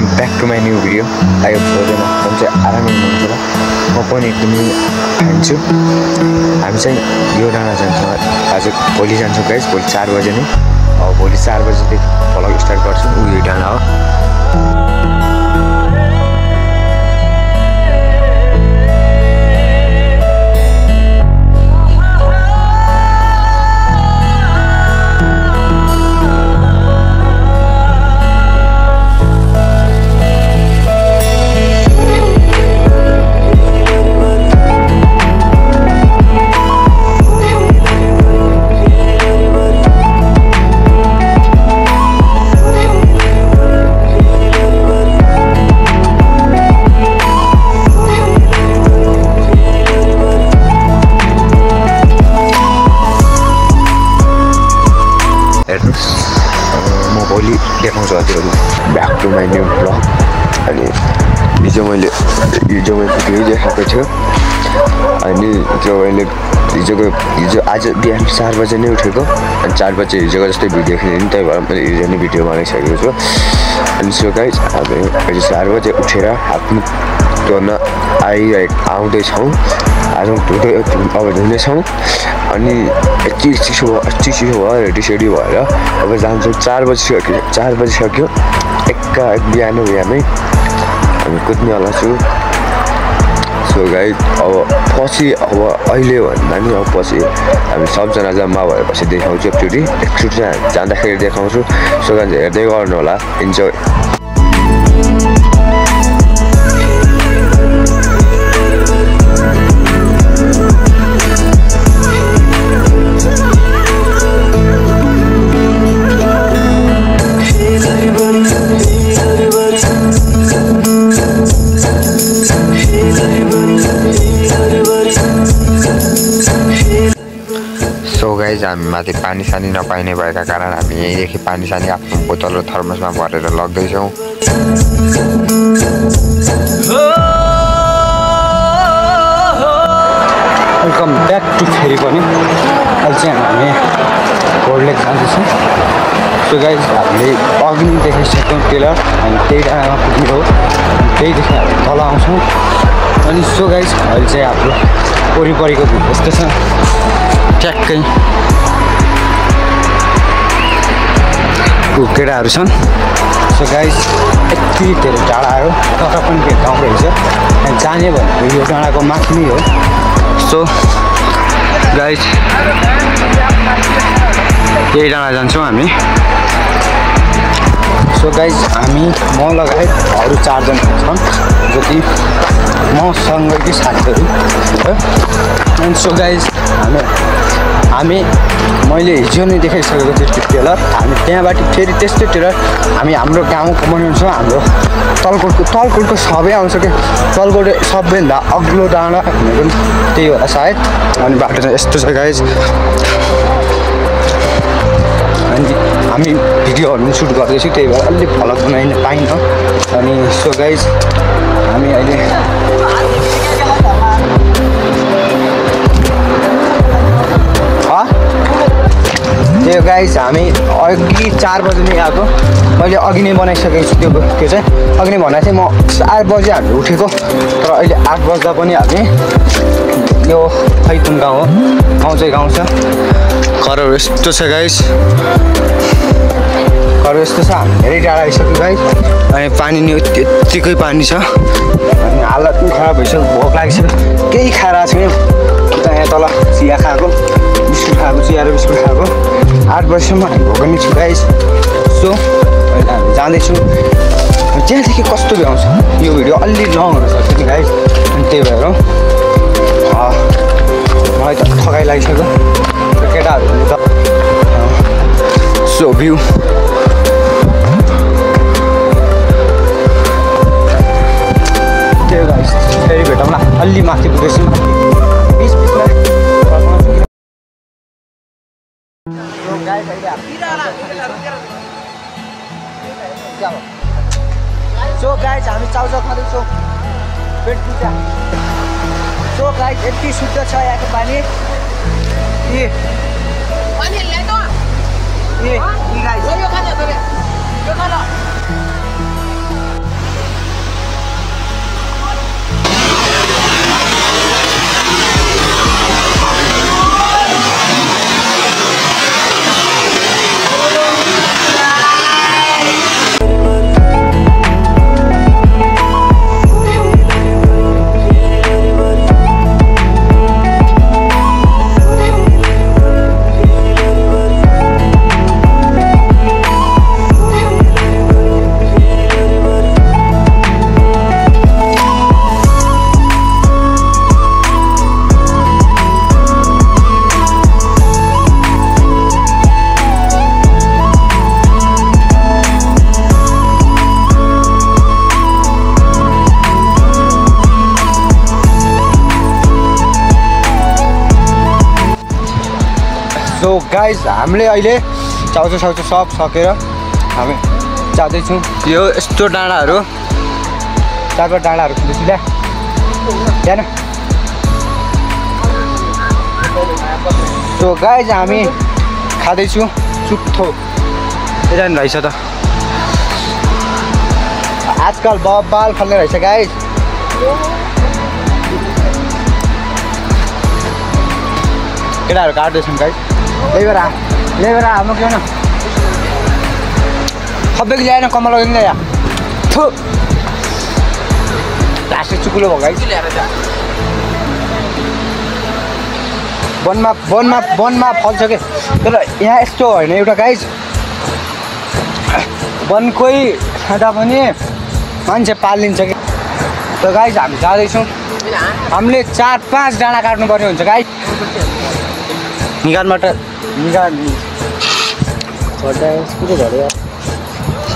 Welcome back to my new video. I hope सबैजना एकदम चाहिँ आरामै हुनुहुन्छ र म पनि एकदमै फाइन छु। हामी चाहिँ यो डाँडा जान्छौँ आज, भोलि जान्छौँ गाइस। भोलि 4 बजे नै, भोलि 4 बजेदेखि भ्लग स्टार्ट गर्छौँ। यो डाँडा हो। म भोलि देखाउँछु हजुरहरू back to my new blog. अनि हिजो मैले भिडियो देखाएको थियो। अनि हिजो आज बिहान 4 बजे नै उठेको। अनि 4 बजे हिजोको जस्तै भिडियो खेल्ने नि, त्यही भएर मैले हिजो नै भिडियो बनाइसकेको छु। अनि सो गाइज हामी अहिले 4 बजे उठेर हातमुख धुन आउँदैछौँ। आज अब धुनेछौँ। अनि यति चिसो भयो, रेडी भएर अब जान्छौँ। 4 बजिसक्यो। एक बिहानै हामी कुद्नेवाला छु। सो गाइज अब पछि अहिले भन्दा नि अब पछि हामी सबजना जम्मा भएपछि देखाउँछु। एकचोटि चाहिँ जाँदाखेरि देखाउँछु। सो गाइज हेर्दै गर्नु होला। इन्जोय। सो गाइज हामी माथि पानी सानी नपाइने भएका कारण हामी यहीँदेखि पानी सानी आफ्नो बोतल र थर्मसमा भरेर लग्दैछौँ। वेलकम ब्याक टु फेरि पनि। अहिले चाहिँ हामी घोडलेक जाँदैछौँ। सो गाइज हामीले अघि नै देखाइसक्यौँ टेलर। अनि त्यही डाँडामा पुग्ने हो। त्यहीदेखि हामी तल आउँछौँ। अनि सो गाइज अहिले चाहिँ हाम्रो वरिपरिको भ्यू यस्तो छ। ट्याक्कै केटाहरू छन्। सो गाइज यति धेरै टाढा आयो तर पनि के गाउँ रहेछ। जाने भनेको यो डाँडाको माथि नै हो। सो गाइज यही डाँडा जान्छौँ हामी। सो गाइज हामी म लगायत अरू 4 जना छन्, जति मसँगैकै साथीहरू। एन्ड सो गाइज मैले हिजो नै देखाइसकेको थिएँ त्यो टेलर। हामी त्यहाँबाट फेरि त्यस्तै टेलर हाम्रो गाउँको बनाउँछौँ। हाम्रो तलकोटको सबै आउँछ क्या। तलकोट सबैभन्दा अग्लो डाँडा भनेको त्यही होला सायद। अनि बाटो चाहिँ यस्तो छ गाइज। अनि हामी भिडियोहरू पनि सुट गर्दैछु, त्यही भएर अलि भ्लग बनाइन पाइनँ। अनि सो गाइज हामी अहिले त्यो गाइज हामी अघि 4 बजी नै आएको। मैले अघि नै बनाइसकेको छु। त्यो चाहिँ अघि नै भनेको थिएँ म 4 बजे हामी उठेको। तर अहिले 8 बज्दा पनि हामी यो खैतुङ गाउँ हो। गाउँ चाहिँ गाउँ छ। घरहरू यस्तो छ गाइज। घरहरू यस्तो छ। हामी धेरै टाढा आइसक्यो गाइज। अनि पानी नि यत्तिकै पानी छ। अनि हालत पनि खराब भइसक्यो। भोक लागिसक्यो। केही खाएर छैन। यहाँ तल चिया खाएको, बिस्कुट खाएको, चिया र बिस्कुट खाएको। 8 बजीसम्म हामी भोक नै छु गाइज। सो अहिले हामी जाँदैछौँ। त्यहाँदेखि कस्तो भ्याउँछ यो भिडियो अलि लङ हुनसक्छ कि गाइज। अनि त्यही भएर मलाई त थकाइ लागिसक्यो। केटाहरूले त सो भ्यू त्यो गाइज। फेरि भेटौँला। अलि माथि पुगेछु। सो गाइज हामी चाउचाउ खाँदैछौँ। पेट पुग्छ। सो गाइज यति शुद्ध छ यहाँको पानी। गाइज गाइज हामीले अहिले चाउचाउ सब सकेर हामी जाँदैछौँ यो यस्तो डाँडाहरू 4 डाँडाहरू खुल्दैछु ल्या त्यहाँ सो गाइज हामी खाँदैछु चुट्ठो यता नि रहेछ त आजकल बब्बाल फल्ने रहेछ गाइज केटाहरू काट्दैछौँ गाइज लेबर हाम्रो के न सबैको ल्याएन कमल लगेर ल्याए थु प्लास्टिक चुकुलो भयो गाइज वनमा फल्छ के तर यहाँ यस्तो होइन एउटा गाइज वनकै खाँदा पनि मान्छे पालिन्छ कि त गाइज हामी जाँदैछौँ हामीले 4-5 डाँडा काट्नुपर्ने हुन्छ गाइज निगानबाट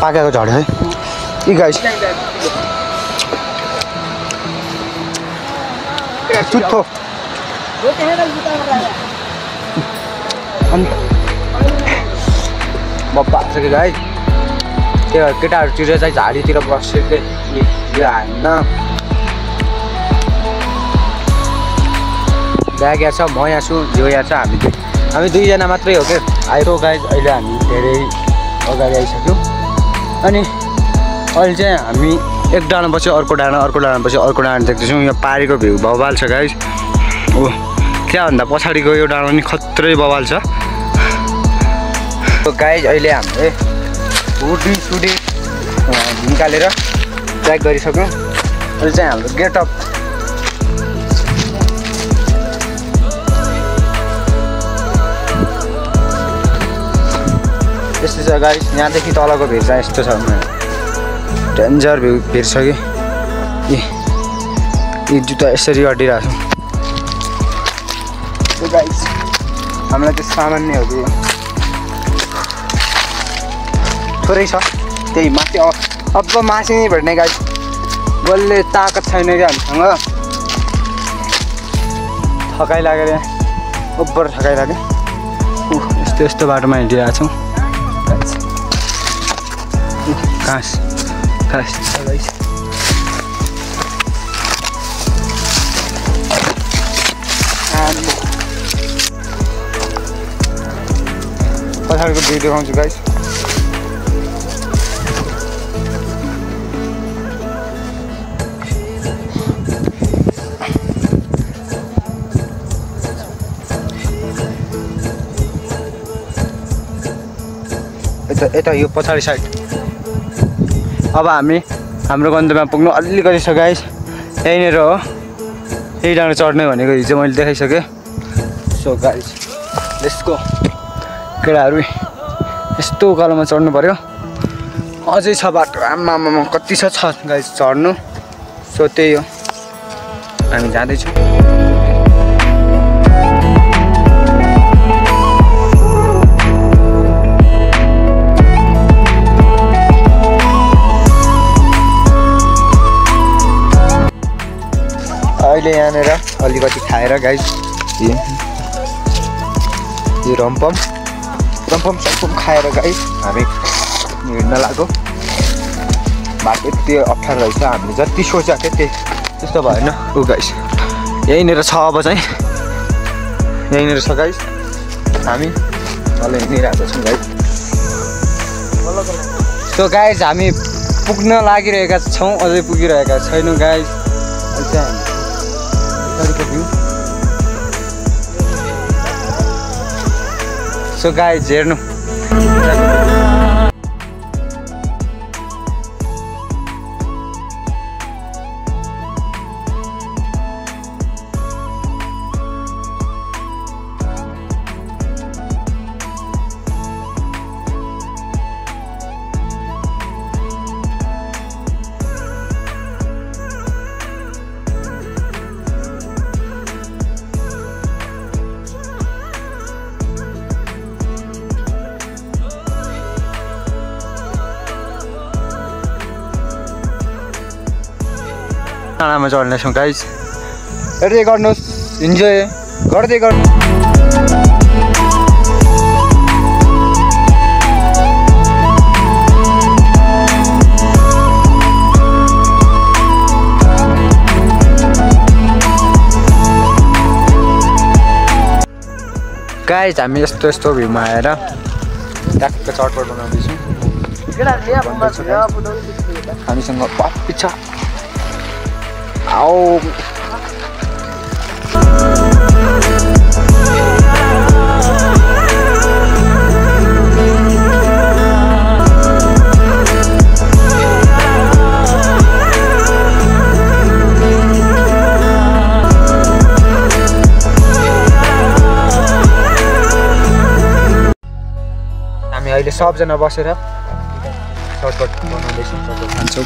पाकेको झड्यो है यी गाइज चुट्ठो अनि बप्पा छ कि गाइज त्यो केटाहरूतिर चाहिँ झाडीतिर बसेको यो हान्न ब्याग यहाँ छ म यहाँ छु जो यहाँ छ हामी दुईजना मात्रै हो क्या आएको गाइज अहिले हामी धेरै अगाडि आइसक्यौँ अनि अहिले चाहिँ हामी एक डाँडा पछि अर्को डाँडा पछि अर्को डाँडा देख्दैछौँ यहाँ पारीको भ्यू बवाल छ गाइज हो त्यहाँभन्दा पछाडिको यो डाँडा पनि खत्रै बवाल छ गाइज अहिले हामीले हुडी निकालेर ट्र्याक गरिसक्यौँ अहिले चाहिँ हाम्रो गेटअप यस्तो छ गाइस यहाँदेखि तलको भिर चाहिँ यस्तो छ डेन्जर भिर छ कि यी जुत्ता यसरी अड्डिरहेको छ गाइस हामीलाई त्यो सामान्य हो कि थोरै छ त्यही माथि अब माथि नै भेट्ने गाइस बल्ले ताकत छैन कि हामीसँग थकाइ लागेर ओभर थकाइ लाग्यो यस्तो बाटोमा हिँडिरहेको छौँ घाँस पछाडिको भ्यू देखाउँछु गाइस यता यो पछाडि साइड अब हामी हाम्रो गन्तव्यमा पुग्नु अलिकति छ गाइस यहीँनिर हो यही डाँडा चढ्ने भनेको हिजो मैले देखाइसकेँ सो गाइस लेट्स गो केटाहरू यस्तो उकालोमा चढ्नु पर्यो अझै छ बाटो आमामा कति छ गाइस चढ्नु सो त्यही हो हामी जाँदैछौँ अहिले यहाँनिर अलिकति खाएर गाइस यो रम्पम सपम खाएर गाइस हामी हिँड्न लाग्यो बाटो यति अप्ठ्यारो रहेछ हामीले जति सोचेको थियो त्यस्तो भएन ऊ गाइस यहीँनिर छ अब चाहिँ यहीँनिर छ गाइस हामी तल हिँडिरहेको छौँ गाइस सो गाइस हामी पुग्न लागिरहेका छौँ अझै पुगिरहेका छैनौँ गाइस सो गाइस हेर्नु डाँडामा चढ्नेछौँ गाइस हेर्दै गर्नुहोस् इन्जोय गर्दै गर्नु गाइज हामी यस्तो भ्यूमा आएर ट्याक्क चटपट बनाउँदैछौँ हामीसँग पप्पी छ आओ हामी अहिले सबजना बसेर चटपट बनाउँदैछौँ चटपट खान्छौँ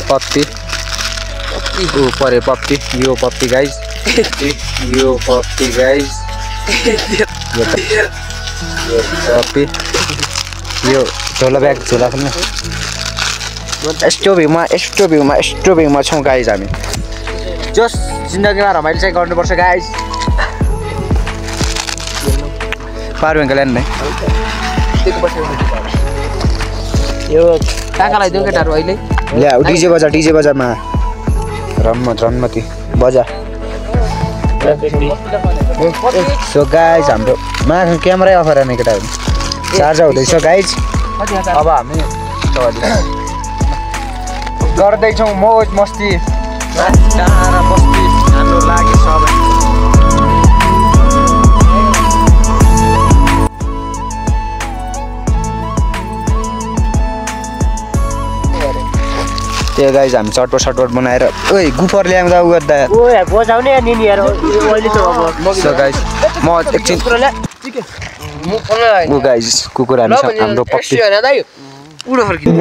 पप्पी परे पप्पी यो पप्पी गाइज यो पप्पी गाइज पप्पी यो झोला ब्याग झोला खोल्नु यस्तो भ्यूमा छौँ गाइज हामी जस जिन्दगीमा रमाइलो चाहिँ गर्नुपर्छ गाइज पावर ब्याङ्क ल्याउनु नै यो काकालाई दिउँ केटाहरू अहिले ल्या डिजे बजामा रन्मती बजा सो गाइज हाम्रो माथि क्यामेरै अफ गर्ने केटाहरू चार्ज हुँदैछ गाइज अब हामी गर्दैछौँ मौज मस्ती हाम्रो लागि सबै त्यो गाइज हामी चटपट बनाएर ओइ गुफर ल्याउँदा उ गर्दा बजाउने निनीहरू अहिले त अब सो गाइज म एकछिन उ गाइज कुकुर हाम्रो पप्पी उडो फर्किनु